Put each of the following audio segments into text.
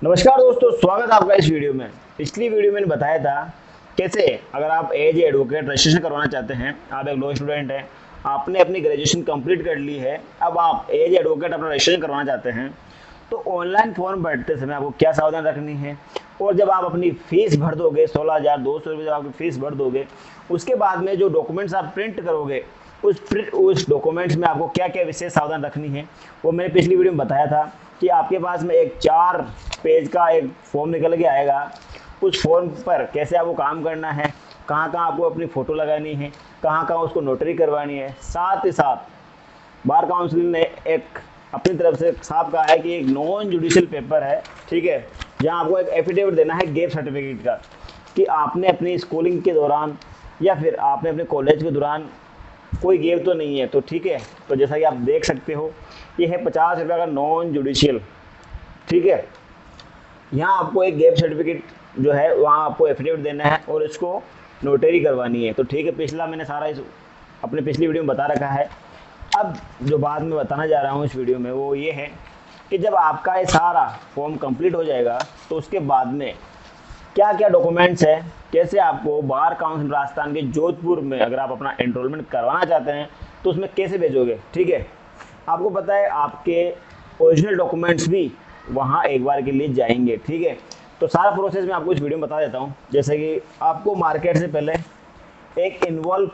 नमस्कार दोस्तों, स्वागत है आपका इस वीडियो में। पिछली वीडियो में मैंने बताया था कैसे अगर आप एज एडवोकेट रजिस्ट्रेशन करवाना चाहते हैं, आप एक लॉ स्टूडेंट हैं, आपने अपनी ग्रेजुएशन कंप्लीट कर ली है, अब आप एज एडवोकेट अपना रजिस्ट्रेशन करवाना चाहते हैं तो ऑनलाइन फॉर्म भरते समय आपको क्या सावधानी रखनी है। और जब आप अपनी फीस भर दोगे 16,200 रुपये, जब आप फीस भर दोगे उसके बाद में जो डॉक्यूमेंट्स आप प्रिंट करोगे उस डॉक्यूमेंट्स में आपको क्या क्या विशेष सावधान रखनी है वो मैंने पिछली वीडियो में बताया था कि आपके पास में एक 4 पेज का एक फॉर्म निकल के आएगा। उस फॉर्म पर कैसे आपको काम करना है, कहाँ कहाँ आपको अपनी फ़ोटो लगानी है, कहाँ कहाँ उसको नोटरी करवानी है। साथ ही साथ बार काउंसिल ने एक अपनी तरफ से साफ कहा है कि एक नॉन जुडिशियल पेपर है, ठीक है, जहाँ आपको एक एफिडेविट देना है गैप सर्टिफिकेट का कि आपने अपनी स्कूलिंग के दौरान या फिर आपने अपने कॉलेज के दौरान कोई गेप तो नहीं है। तो ठीक है, तो जैसा कि आप देख सकते हो ये है 50 रुपये का नॉन जुडिशियल, ठीक है। यहाँ आपको एक गैप सर्टिफिकेट जो है वहाँ आपको एफिडेविट देना है और इसको नोटरी करवानी है। तो ठीक है, पिछला मैंने सारा इस अपने पिछली वीडियो में बता रखा है। अब जो बात मैं बताना जा रहा हूँ इस वीडियो में वो ये है कि जब आपका ये सारा फॉर्म कंप्लीट हो जाएगा तो उसके बाद में क्या क्या डॉक्यूमेंट्स है, कैसे आपको बार काउंसिल राजस्थान के जोधपुर में अगर आप अपना एनरोलमेंट करवाना चाहते हैं तो उसमें कैसे भेजोगे। ठीक है, आपको पता है आपके ओरिजिनल डॉक्यूमेंट्स भी वहाँ एक बार के लिए जाएंगे। ठीक है, तो सारा प्रोसेस मैं आपको इस वीडियो में बता देता हूँ। जैसे कि आपको मार्केट से पहले एक इन्वॉल्व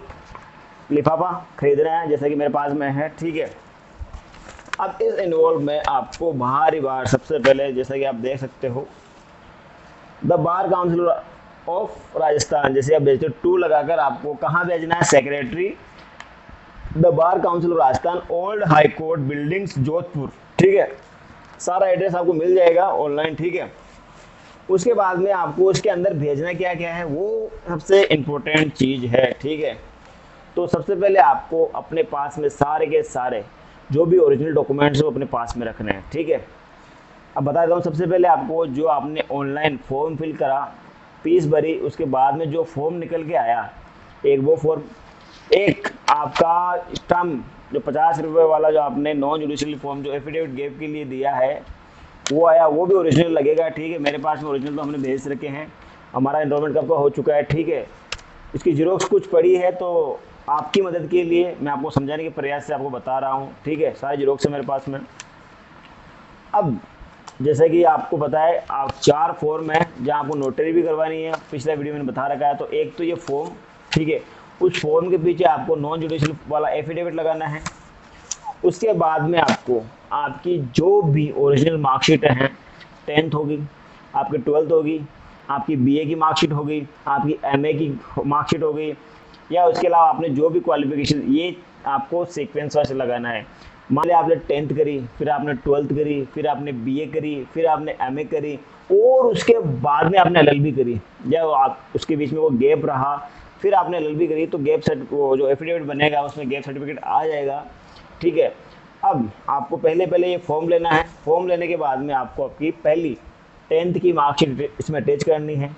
लिफाफा खरीदना है, जैसे कि मेरे पास में है। ठीक है, अब इस इन्वॉल्व में आपको बाहर सबसे पहले जैसा कि आप देख सकते हो the bar council of Rajasthan, जैसे आप भेजते हो टू लगाकर आपको कहाँ भेजना है, secretary the bar council of Rajasthan, old high court buildings Jodhpur. ठीक है, सारा एड्रेस आपको मिल जाएगा ऑनलाइन। ठीक है, उसके बाद में आपको उसके अंदर भेजना क्या क्या है वो सबसे इम्पोर्टेंट चीज़ है। ठीक है, तो सबसे पहले आपको अपने पास में सारे के सारे जो भी ओरिजिनल डॉक्यूमेंट्स है वो अपने पास में रखने हैं। ठीक है, अब बता देता हूँ, सबसे पहले आपको जो आपने ऑनलाइन फॉर्म फिल करा, फीस भरी, उसके बाद में जो फॉर्म निकल के आया एक वो फॉर्म, एक आपका स्टम्प जो 50 रुपये वाला जो आपने नॉन जुडिशियल फॉर्म जो एफिडेविट गैप के लिए दिया है वो आया, वो भी ओरिजिनल लगेगा। ठीक है, मेरे पास में ओरिजिनल तो हमने भेज रखे हैं, हमारा एनरोलमेंट कब का हो चुका है। ठीक है, इसकी जीरोक्स कुछ पड़ी है तो आपकी मदद के लिए मैं आपको समझाने के प्रयास से आपको बता रहा हूँ। ठीक है, सारे जीरोक्स है मेरे पास में। अब जैसे कि आपको पता है आप 4 फॉर्म है जहाँ आपको नोटरी भी करवानी है, पिछला वीडियो मैंने बता रखा है। तो एक तो ये फॉर्म, ठीक है, उस फॉर्म के पीछे आपको नॉन जुडिशियल वाला एफिडेविट लगाना है। उसके बाद में आपको आपकी जो भी ओरिजिनल मार्कशीट हैं, 10th होगी, आपकी 12th होगी, आपकी बीए की मार्कशीट होगी, आपकी एमए की मार्कशीट होगी, या उसके अलावा आपने जो भी क्वालिफिकेशन, ये आपको सीक्वेंस वाइज लगाना है। मान लिया आपने 10th करी, फिर आपने 12th करी, फिर आपने बीए करी, फिर आपने एमए करी और उसके बाद में आपने एलएलबी करी, जब आप उसके बीच में वो गैप रहा फिर आपने एलएलबी करी तो गैप सर्ट वो जो एफिडेविट बनेगा उसमें गैप सर्टिफिकेट आ जाएगा। ठीक है, अब आपको पहले पहले ये फॉर्म लेना है। फॉर्म लेने के बाद में आपको आपकी पहली 10th की मार्कशीट इसमें अटैच करनी है,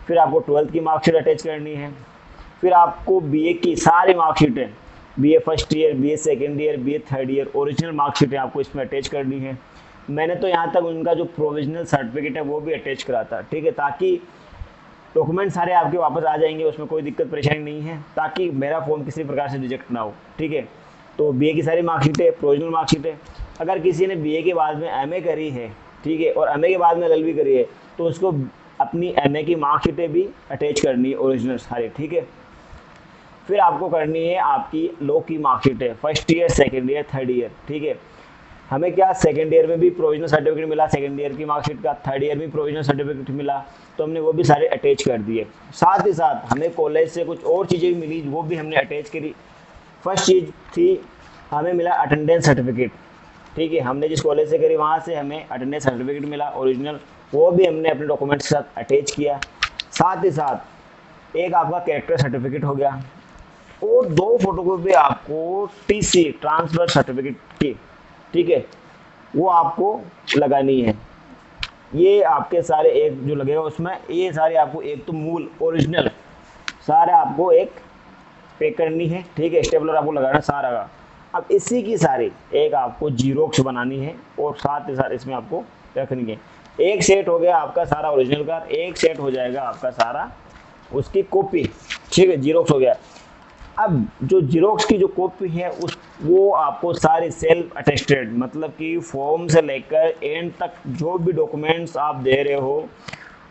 फिर आपको 12th की मार्कशीट अटैच करनी है, फिर आपको बीए की सारी मार्कशीटें, BA first year, BA second year, BA third year original मार्कशीटें आपको इसमें अटैच करनी है। मैंने तो यहाँ तक उनका जो प्रोविजनल सर्टिफिकेट है वो भी अटैच करा था। ठीक है, ताकि डॉक्यूमेंट सारे आपके वापस आ जाएंगे, उसमें कोई दिक्कत परेशानी नहीं है, ताकि मेरा फॉर्म किसी प्रकार से रिजेक्ट ना हो। ठीक है, तो बीए की सारी मार्कशीटें, प्रोविजनल मार्कशीटें। अगर किसी ने बीए के बाद में एमए करी है, ठीक है, और एमए के बाद में एलएलबी करी है तो उसको अपनी एमए की मार्कशीटें भी अटैच करनी है ओरिजिनल सारी। ठीक है, फिर आपको करनी है आपकी लॉ की मार्कशीटें, first year, second year, third year. ठीक है, हमें क्या सेकेंड ईयर में भी प्रोविजनल सर्टिफिकेट मिला सेकेंड ईयर की मार्कशीट का, थर्ड ईयर में प्रोविजनल सर्टिफिकेट मिला तो हमने वो भी सारे अटैच कर दिए। साथ ही साथ हमें कॉलेज से कुछ और चीज़ें भी मिली वो भी हमने अटैच करी। फर्स्ट चीज़ थी हमें मिला अटेंडेंस सर्टिफिकेट। ठीक है, हमने जिस कॉलेज से करी वहाँ से हमें अटेंडेंस सर्टिफिकेट मिला ओरिजिनल, वो भी हमने अपने डॉक्यूमेंट्स के साथ अटैच किया। साथ ही साथ एक आपका कैरेक्टर सर्टिफिकेट हो गया और 2 फोटोकॉपी आपको टीसी ट्रांसफर सर्टिफिकेट की, ठीक है, वो आपको लगानी है। ये आपके सारे एक जो लगेगा उसमें ये सारे आपको एक तो मूल ओरिजिनल सारे आपको एक पे करनी है। ठीक है, स्टेपलर आपको लगाना सारा का। अब इसी की सारी एक आपको जीरोक्स बनानी है और साथ ही साथ इसमें आपको रखनी है। एक सेट हो गया आपका सारा ओरिजिनल का, एक सेट हो जाएगा आपका सारा उसकी कॉपी, ठीक है, जीरोक्स हो गया। अब जो जीरोक्स की जो कॉपी है उस वो आपको सारी सेल्फ अटेस्टेड, मतलब कि फॉर्म से लेकर एंड तक जो भी डॉक्यूमेंट्स आप दे रहे हो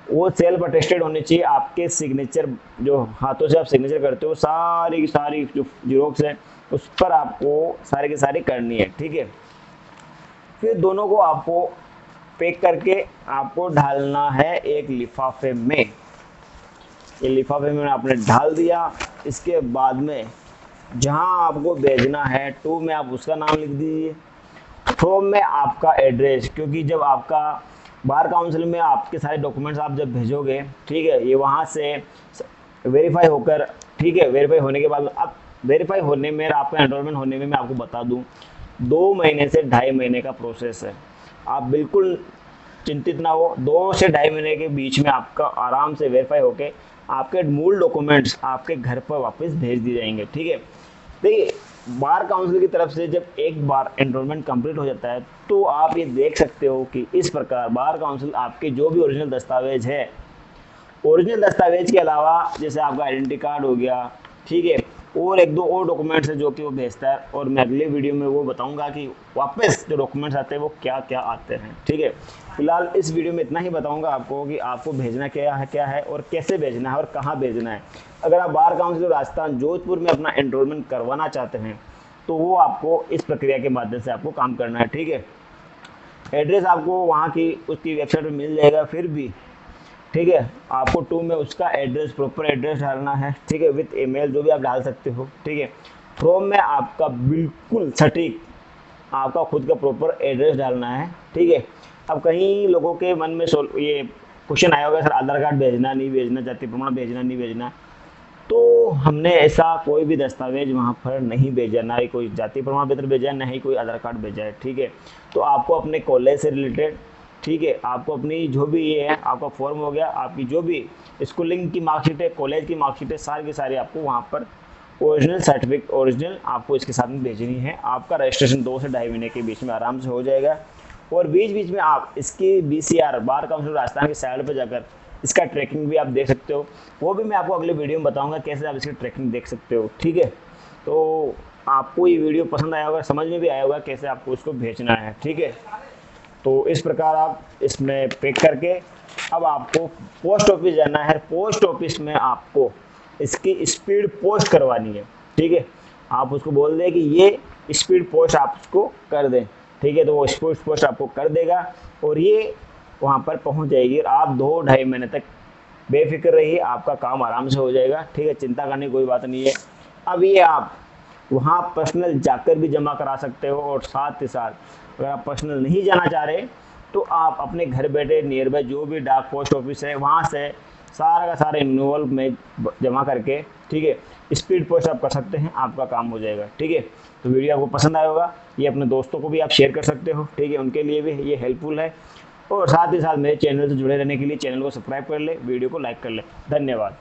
वो सेल्फ अटेस्टेड होने चाहिए। आपके सिग्नेचर जो हाथों से आप सिग्नेचर करते हो सारी की सारी जो जीरोक्स है उस पर आपको सारी की सारी करनी है, ठीक है। फिर दोनों को आपको पैक करके आपको डालना है एक लिफाफे में। ये लिफाफे में आपने डाल दिया। इसके बाद में जहां आपको भेजना है, टू में आप उसका नाम लिख दीजिए, फ्रॉम में आपका एड्रेस, क्योंकि जब आपका बार काउंसिल में आपके सारे डॉक्यूमेंट्स आप जब भेजोगे, ठीक है, ये वहाँ से वेरीफाई होकर, ठीक है, वेरीफाई होने के बाद अब वेरीफाई होने में आपका एनरोलमेंट होने में मैं आपको बता दूं 2 महीने से 2.5 महीने का प्रोसेस है। आप बिल्कुल चिंतित ना हो, 2 से 2.5 महीने के बीच में आपका आराम से वेरीफाई होके आपके मूल डॉक्यूमेंट्स आपके घर पर वापस भेज दिए जाएंगे, ठीक है। देखिए, बार काउंसिल की तरफ से जब एक बार एनरोलमेंट कंप्लीट हो जाता है तो आप ये देख सकते हो कि इस प्रकार बार काउंसिल आपके जो भी ओरिजिनल दस्तावेज है, ओरिजिनल दस्तावेज के अलावा जैसे आपका आइडेंटिटी कार्ड हो गया, ठीक है, और 1-2 और डॉक्यूमेंट्स है जो कि वो भेजता है, और मैं अगले वीडियो में वो बताऊंगा कि वापस जो डॉक्यूमेंट्स आते हैं वो क्या क्या आते हैं, ठीक है। फिलहाल इस वीडियो में इतना ही बताऊंगा आपको कि आपको भेजना क्या है और कैसे भेजना है और कहाँ भेजना है। अगर आप बार काउंसिल राजस्थान जोधपुर में अपना एनरोलमेंट करवाना चाहते हैं तो वो आपको इस प्रक्रिया के माध्यम से आपको काम करना है, ठीक है। एड्रेस आपको वहाँ की उसकी वेबसाइट पर मिल जाएगा, फिर भी ठीक है आपको टू में उसका एड्रेस, प्रॉपर एड्रेस डालना है, ठीक है, विथ ईमेल जो भी आप डाल सकते हो, ठीक है। फ्रॉम में आपका बिल्कुल सटीक आपका खुद का प्रॉपर एड्रेस डालना है, ठीक है। अब कहीं लोगों के मन में ये क्वेश्चन आया होगा, सर आधार कार्ड भेजना नहीं भेजना, जाति प्रमाण भेजना नहीं भेजना, तो हमने ऐसा कोई भी दस्तावेज वहाँ पर नहीं भेजा, ना ही कोई जाति प्रमाण पत्र भेजा है, ना ही कोई आधार कार्ड भेजा है, ठीक है। तो आपको अपने कॉलेज से रिलेटेड, ठीक है, आपको अपनी जो भी ये है आपका फॉर्म हो गया, आपकी जो भी स्कूलिंग की मार्कशीट है, कॉलेज की मार्कशीट है, सारी की सारी आपको वहाँ पर ओरिजिनल सर्टिफिकेट ओरिजिनल आपको इसके साथ में भेजनी है। आपका रजिस्ट्रेशन 2 से 2.5 महीने के बीच में आराम से हो जाएगा। और बीच बीच में आप इसकी BCR बार काउंसिल राजस्थान की साइड पर जाकर इसका ट्रैकिंग भी आप देख सकते हो, वो भी मैं आपको अगले वीडियो में बताऊंगा कैसे आप इसकी ट्रैकिंग देख सकते हो, ठीक है। तो आपको ये वीडियो पसंद आया होगा, समझ में भी आया होगा कैसे आपको इसको भेजना है, ठीक है। तो इस प्रकार आप इसमें पैक करके अब आपको पोस्ट ऑफिस जाना है। पोस्ट ऑफिस में आपको इसकी स्पीड पोस्ट करवानी है, ठीक है। आप उसको बोल दें कि ये स्पीड पोस्ट आप उसको कर दें, ठीक है, तो वो स्पीड पोस्ट आपको कर देगा और ये वहाँ पर पहुँच जाएगी। और आप 2-2.5 महीने तक बेफिक्र रहिए, आपका काम आराम से हो जाएगा, ठीक है, चिंता करने की कोई बात नहीं है। अब ये आप वहाँ पर्सनल जाकर भी जमा करा सकते हो, और साथ ही साथ अगर आप पर्सनल नहीं जाना चाह रहे तो आप अपने घर बैठे नियर बाय जो भी डाक पोस्ट ऑफिस है वहाँ से सारा का सारा इन्वॉल में जमा करके, ठीक है, स्पीड पोस्ट आप कर सकते हैं, आपका काम हो जाएगा, ठीक है। तो वीडियो आपको पसंद आया होगा, ये अपने दोस्तों को भी आप शेयर कर सकते हो, ठीक है, उनके लिए भी ये हेल्पफुल है। और साथ ही साथ मेरे चैनल से जुड़े रहने के लिए चैनल को सब्सक्राइब कर ले, वीडियो को लाइक कर ले। धन्यवाद।